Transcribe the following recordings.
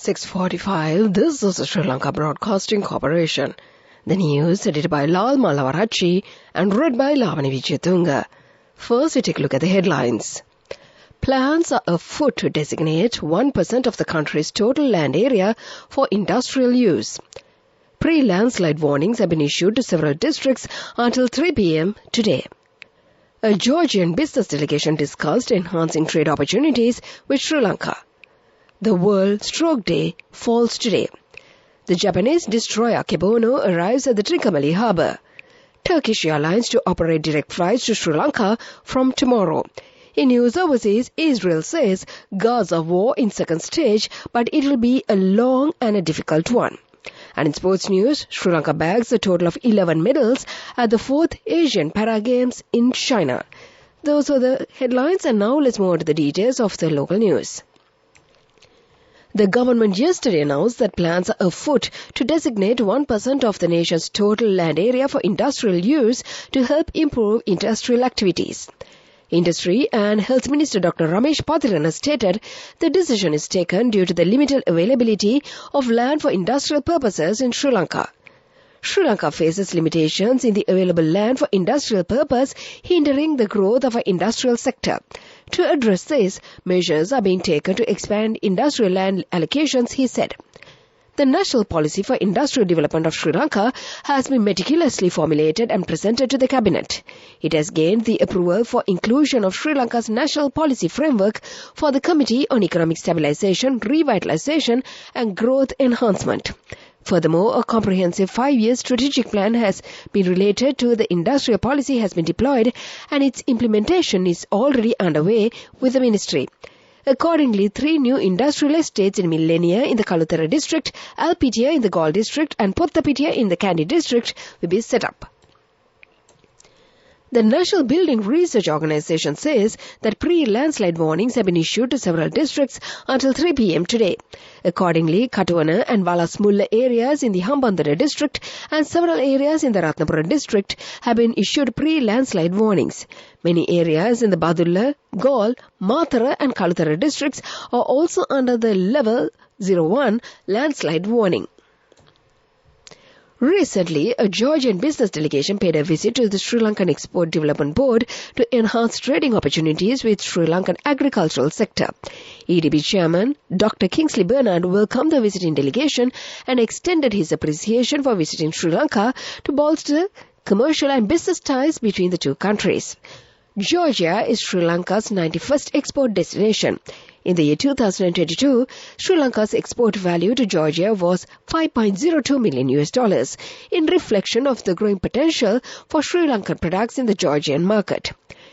6:45. This is the Sri Lanka Broadcasting Corporation. The news edited by Lal Malavarachi and read by Lavani Vijayatunga. First, we take a look at the headlines. Plans are afoot to designate 1% of the country's total land area for industrial use. Pre-landslide warnings have been issued to several districts until 3 p.m. today. A Georgian business delegation discussed enhancing trade opportunities with Sri Lanka. The World Stroke Day falls today. The Japanese destroyer Kebono arrives at the Trincomalee harbour. Turkish Airlines to operate direct flights to Sri Lanka from tomorrow. In news overseas, Israel says Gaza war in second stage, but it will be a long and a difficult one. And in sports news, Sri Lanka bags a total of 11 medals at the 4th Asian Para Games in China. Those are the headlines, and now let's move on to the details of the local news. The government yesterday announced that plans are afoot to designate 1% of the nation's total land area for industrial use to help improve industrial activities. Industry and Health Minister Dr. Ramesh Patilana stated the decision is taken due to the limited availability of land for industrial purposes in Sri Lanka. Sri Lanka faces limitations in the available land for industrial purpose, hindering the growth of our industrial sector. To address this, measures are being taken to expand industrial land allocations, he said. The National Policy for Industrial Development of Sri Lanka has been meticulously formulated and presented to the Cabinet. It has gained the approval for inclusion of Sri Lanka's National Policy Framework for the Committee on Economic Stabilisation, Revitalisation and Growth Enhancement. Furthermore, a comprehensive 5-year strategic plan has been related to the industrial policy has been deployed, and its implementation is already underway with the ministry. Accordingly, 3 new industrial estates in Millenia in the Kalutara district, Alpitia in the Galle district and Pottapitia in the Kandy district will be set up. The National Building Research Organisation says that pre-landslide warnings have been issued to several districts until 3 p.m. today. Accordingly, Katuwana and Valasmulla areas in the Hambantota district and several areas in the Ratnapura district have been issued pre-landslide warnings. Many areas in the Badulla, Galle, Mathara and Kalutara districts are also under the level 01 landslide warning. Recently, a Georgian business delegation paid a visit to the Sri Lankan Export Development Board to enhance trading opportunities with Sri Lankan agricultural sector. EDB Chairman Dr. Kingsley Bernard welcomed the visiting delegation and extended his appreciation for visiting Sri Lanka to bolster commercial and business ties between the two countries. Georgia is Sri Lanka's 91st export destination. In the year 2022, Sri Lanka's export value to Georgia was $5.02 million, in reflection of the growing potential for Sri Lankan products in the Georgian market.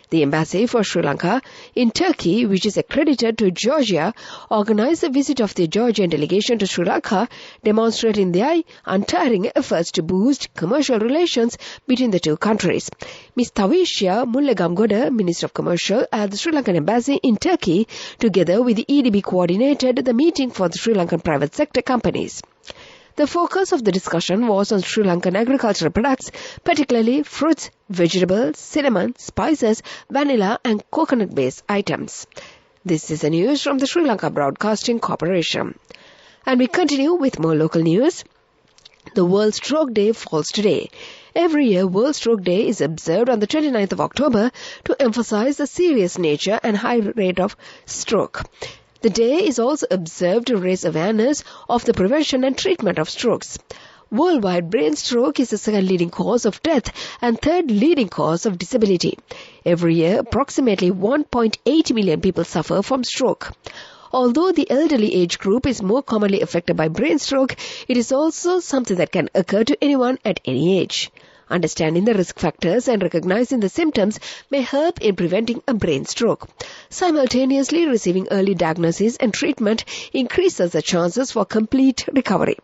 The Embassy for Sri Lanka in Turkey, which is accredited to Georgia, organized a visit of the Georgian delegation to Sri Lanka, demonstrating their untiring efforts to boost commercial relations between the two countries. Ms. Tavisha Mullegamgoda, Minister of Commercial at the Sri Lankan Embassy in Turkey, together with the EDB, coordinated the meeting for the Sri Lankan private sector companies. The focus of the discussion was on Sri Lankan agricultural products, particularly fruits, vegetables, cinnamon, spices, vanilla and coconut-based items. This is the news from the Sri Lanka Broadcasting Corporation. And we continue with more local news. The World Stroke Day falls today. Every year, World Stroke Day is observed on the 29th of October to emphasize the serious nature and high rate of stroke. The day is also observed to raise awareness of the prevention and treatment of strokes. Worldwide, brain stroke is the second leading cause of death and third leading cause of disability. Every year, approximately 1.8 million people suffer from stroke. Although the elderly age group is more commonly affected by brain stroke, it is also something that can occur to anyone at any age. Understanding the risk factors and recognizing the symptoms may help in preventing a brain stroke. Simultaneously, receiving early diagnosis and treatment increases the chances for complete recovery.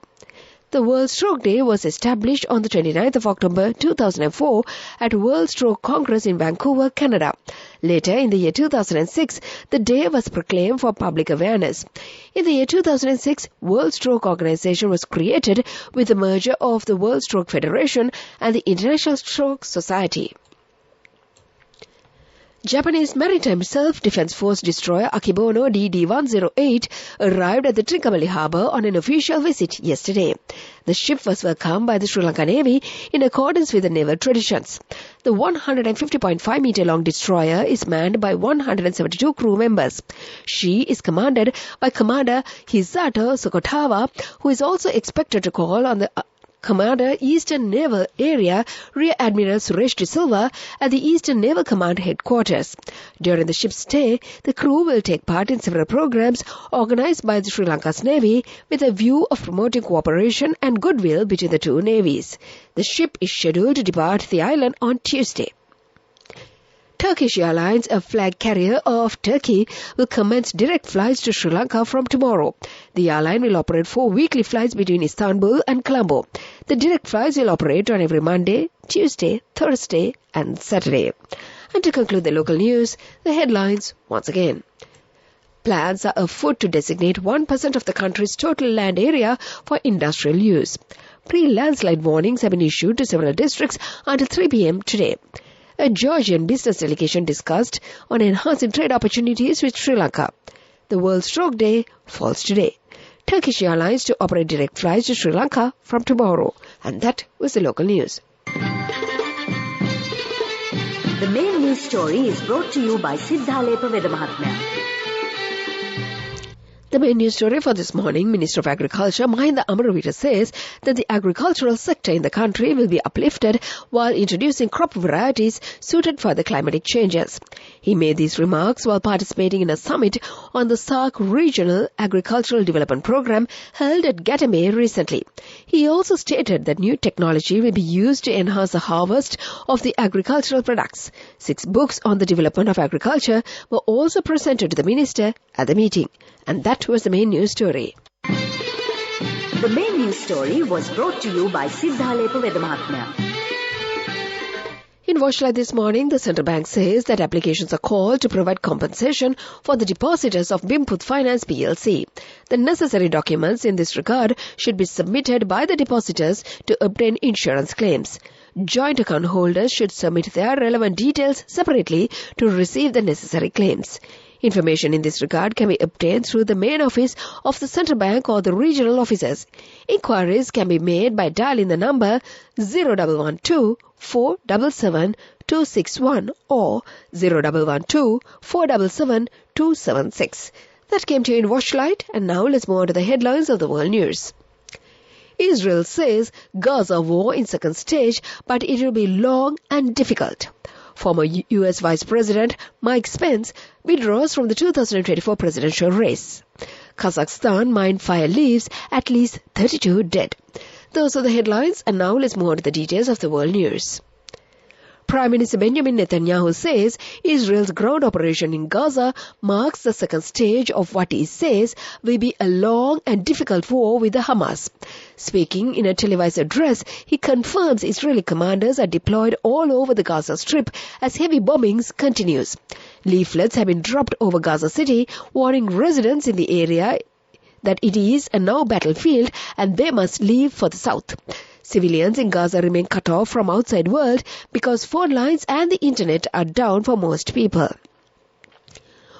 The World Stroke Day was established on the 29th of October 2004 at World Stroke Congress in Vancouver, Canada. Later, in the year 2006, the day was proclaimed for public awareness. In the year 2006, World Stroke Organization was created with the merger of the World Stroke Federation and the International Stroke Society. Japanese Maritime Self-Defense Force destroyer Akebono DD-108 arrived at the Trincomalee harbour on an official visit yesterday. The ship was welcomed by the Sri Lanka Navy in accordance with the naval traditions. The 150.5-metre-long destroyer is manned by 172 crew members. She is commanded by Commander Hisato Sokotawa, who is also expected to call on the Commander Eastern Naval Area Rear Admiral Suresh De Silva at the Eastern Naval Command headquarters. During the ship's stay, the crew will take part in several programs organized by the Sri Lanka's Navy with a view of promoting cooperation and goodwill between the two navies. The ship is scheduled to depart the island on Tuesday. Turkish Airlines, a flag carrier of Turkey, will commence direct flights to Sri Lanka from tomorrow. The airline will operate 4 weekly flights between Istanbul and Colombo. The direct flights will operate on every Monday, Tuesday, Thursday and Saturday. And to conclude the local news, the headlines once again. Plans are afoot to designate 1% of the country's total land area for industrial use. Pre-landslide warnings have been issued to several districts until 3 p.m. today. A Georgian business delegation discussed on enhancing trade opportunities with Sri Lanka. The World Stroke Day falls today. Turkish Airlines to operate direct flights to Sri Lanka from tomorrow. And that was the local news. The main news story is brought to you by Sinhala Mahatmya. The main news story for this morning, Minister of Agriculture Mahinda Amaravita says that the agricultural sector in the country will be uplifted while introducing crop varieties suited for the climatic changes. He made these remarks while participating in a summit on the SAARC Regional Agricultural Development Program held at Gatame recently. He also stated that new technology will be used to enhance the harvest of the agricultural products. 6 books on the development of agriculture were also presented to the minister at the meeting. And that was the main news story. The main news story was brought to you by Sinhala Mahatmya. In Washington this morning, the central bank says that applications are called to provide compensation for the depositors of Bimput Finance PLC. The necessary documents in this regard should be submitted by the depositors to obtain insurance claims. Joint account holders should submit their relevant details separately to receive the necessary claims. Information in this regard can be obtained through the main office of the central bank or the regional offices. Inquiries can be made by dialing the number 0112-477-261 or 0112-477-276. That came to you in Washlight, and now let's move on to the headlines of the world news. Israel says Gaza war in second stage, but it will be long and difficult. Former U.S. Vice President Mike Pence withdraws from the 2024 presidential race. Kazakhstan mine fire leaves at least 32 dead. Those are the headlines, and now let's move on to the details of the world news. Prime Minister Benjamin Netanyahu says Israel's ground operation in Gaza marks the second stage of what he says will be a long and difficult war with the Hamas. Speaking in a televised address, he confirms Israeli commanders are deployed all over the Gaza Strip as heavy bombings continues. Leaflets have been dropped over Gaza City, warning residents in the area that it is a now battlefield and they must leave for the south. Civilians in Gaza remain cut off from outside world because phone lines and the internet are down for most people.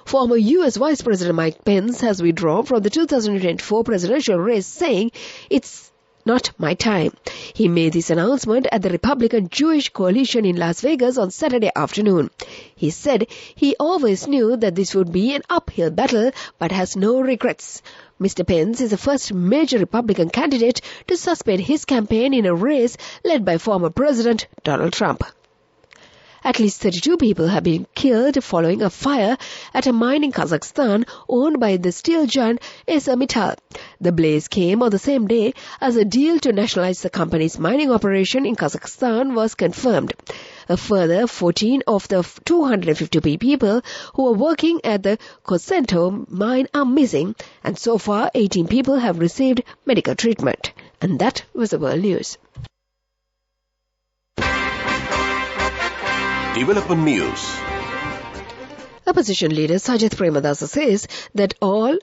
Former U.S. Vice President Mike Pence has withdrawn from the 2024 presidential race, saying, "It's not my time." He made this announcement at the Republican Jewish Coalition in Las Vegas on Saturday afternoon. He said he always knew that this would be an uphill battle, but has no regrets. Mr. Pence is the first major Republican candidate to suspend his campaign in a race led by former President Donald Trump. At least 32 people have been killed following a fire at a mine in Kazakhstan owned by the steel giant ArcelorMittal. The blaze came on the same day as a deal to nationalize the company's mining operation in Kazakhstan was confirmed. A further 14 of the 250 people who were working at the Kosento mine are missing, and so far 18 people have received medical treatment. And that was the world news. Development News. Opposition leader Sajith Premadasa says that all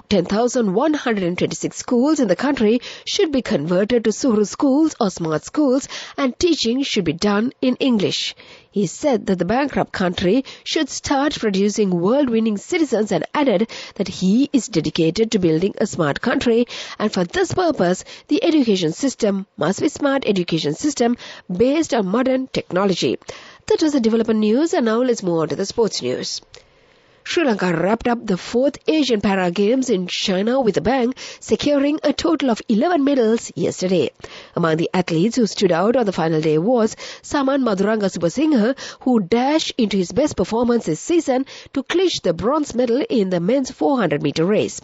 10,126 schools in the country should be converted to Suhru schools or smart schools, and teaching should be done in English. He said that the bankrupt country should start producing world-winning citizens and added that he is dedicated to building a smart country, and for this purpose, the education system must be smart education system based on modern technology. That was the development news, and now let's move on to the sports news. Sri Lanka wrapped up the 4th Asian Para Games in China with a bang, securing a total of 11 medals yesterday. Among the athletes who stood out on the final day was Saman Madhuranga Subasinghe, who dashed into his best performance this season to clinch the bronze medal in the men's 400-meter race.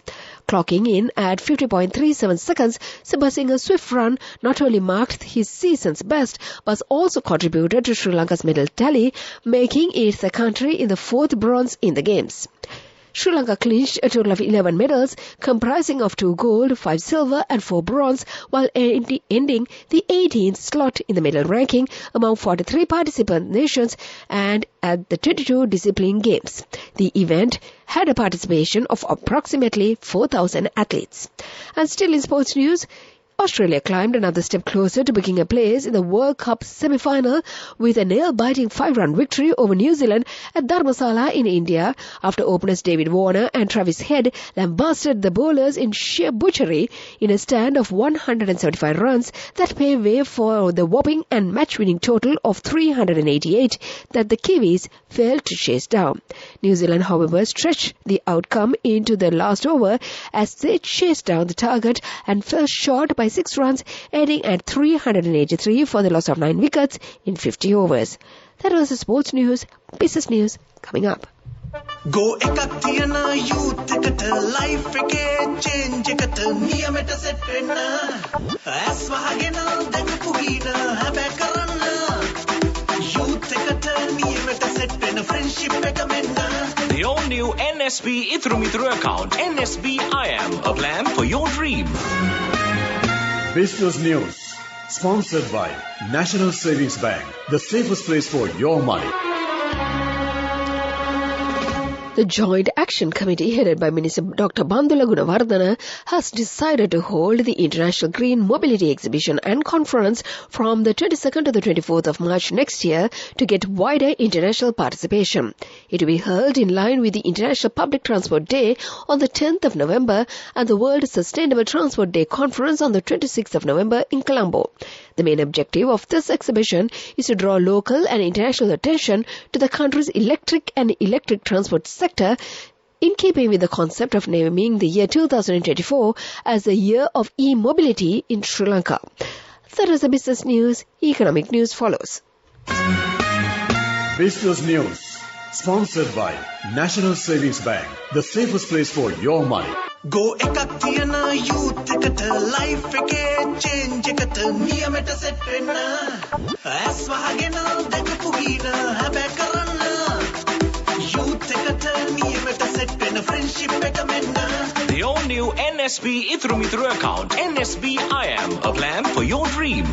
Clocking in at 50.37 seconds, Subasinghe's swift run not only marked his season's best, but also contributed to Sri Lanka's medal tally, making it the country in the 4th bronze in the Games. Sri Lanka clinched a total of 11 medals, comprising of 2 gold, 5 silver and 4 bronze, while ending the 18th slot in the medal ranking among 43 participant nations and at the 22 discipline games. The event had a participation of approximately 4,000 athletes. And still in sports news, Australia climbed another step closer to booking a place in the World Cup semi-final with a nail-biting 5-run victory over New Zealand at Dharamsala in India after openers David Warner and Travis Head lambasted the bowlers in sheer butchery in a stand of 175 runs that paved way for the whopping and match-winning total of 388 that the Kiwis failed to chase down. New Zealand, however, stretched the outcome into the last over as they chased down the target and fell short by 6 runs, ending at 383 for the loss of 9 wickets in 50 overs. That was the sports news. Business news coming up. Go ekak thiyana youth eකට life එකේ change එකට නියමෙට set වෙන්න ඇස් වහගෙන දැකපු ගීන හැබැ කරන්න youth එකට නියමෙට set වෙන friendship එක මෙන්න. The all new NSB Ithru Mithru account, NSB IAM, a plan for your dream. Business News, sponsored by National Savings Bank, the safest place for your money. The Joint Action Committee, headed by Minister Dr. Bandula Gunawardena, has decided to hold the International Green Mobility Exhibition and Conference from the 22nd to the 24th of March next year to get wider international participation. It will be held in line with the International Public Transport Day on the 10th of November and the World Sustainable Transport Day Conference on the 26th of November in Colombo. The main objective of this exhibition is to draw local and international attention to the country's electric transport sector, in keeping with the concept of naming the year 2024 as the year of e-mobility in Sri Lanka. That is the business news. Economic news follows. Business News, sponsored by National Savings Bank, the safest place for your money. Go ekak thiyana youth එකට life එකේ change එකට නියමෙට set වෙන්න ඇස් වහගෙන දැකපු ගීන හැබැ කරන්න youth එකට නියමෙට set වෙන friendship එක මෙන්න. The all new NSB Ithru Mithru account, NSB IAM, a plan for your dream.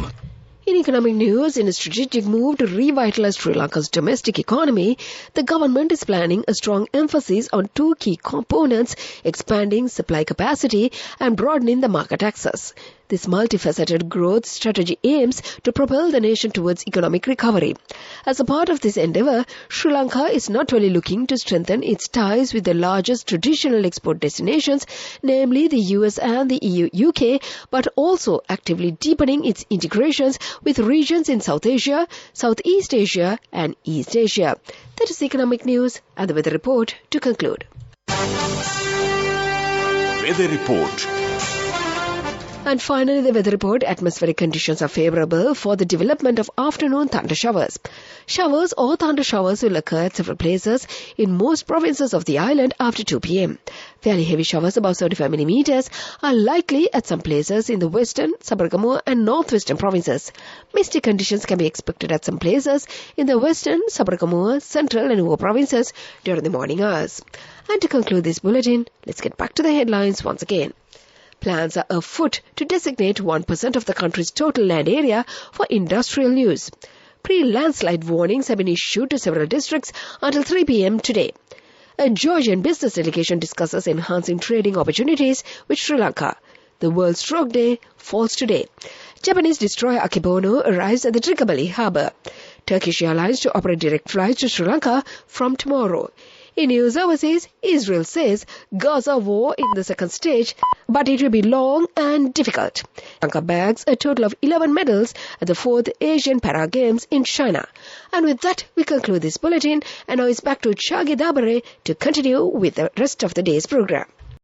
In economic news, in a strategic move to revitalize Sri Lanka's domestic economy, the government is planning a strong emphasis on 2 key components: expanding supply capacity and broadening the market access. This multifaceted growth strategy aims to propel the nation towards economic recovery. As a part of this endeavor, Sri Lanka is not only looking to strengthen its ties with the largest traditional export destinations, namely the US and the EU-UK, but also actively deepening its integrations with regions in South Asia, Southeast Asia and East Asia. That is economic news and the weather report to conclude. Weather report. And finally, the weather report. Atmospheric conditions are favorable for the development of afternoon thunder showers. Showers or thunder showers will occur at several places in most provinces of the island after 2 p.m. Fairly heavy showers above 75 millimeters are likely at some places in the western, Sabaragamuwa and northwestern provinces. Misty conditions can be expected at some places in the western, Sabaragamuwa, central and Nuwa provinces during the morning hours. And to conclude this bulletin, let's get back to the headlines once again. Plans are afoot to designate 1% of the country's total land area for industrial use. Pre-landslide warnings have been issued to several districts until 3 p.m. today. A Georgian business delegation discusses enhancing trading opportunities with Sri Lanka. The World Stroke Day falls today. Japanese destroyer Akebono arrives at the Trikabali harbour. Turkish Airlines to operate direct flights to Sri Lanka from tomorrow. In news overseas, Israel says Gaza war in the second stage, but it will be long and difficult. Sri Lanka bags a total of 11 medals at the 4th Asian Para Games in China. And with that, we conclude this bulletin, and now it's back to Chagi Dabare to continue with the rest of the day's program.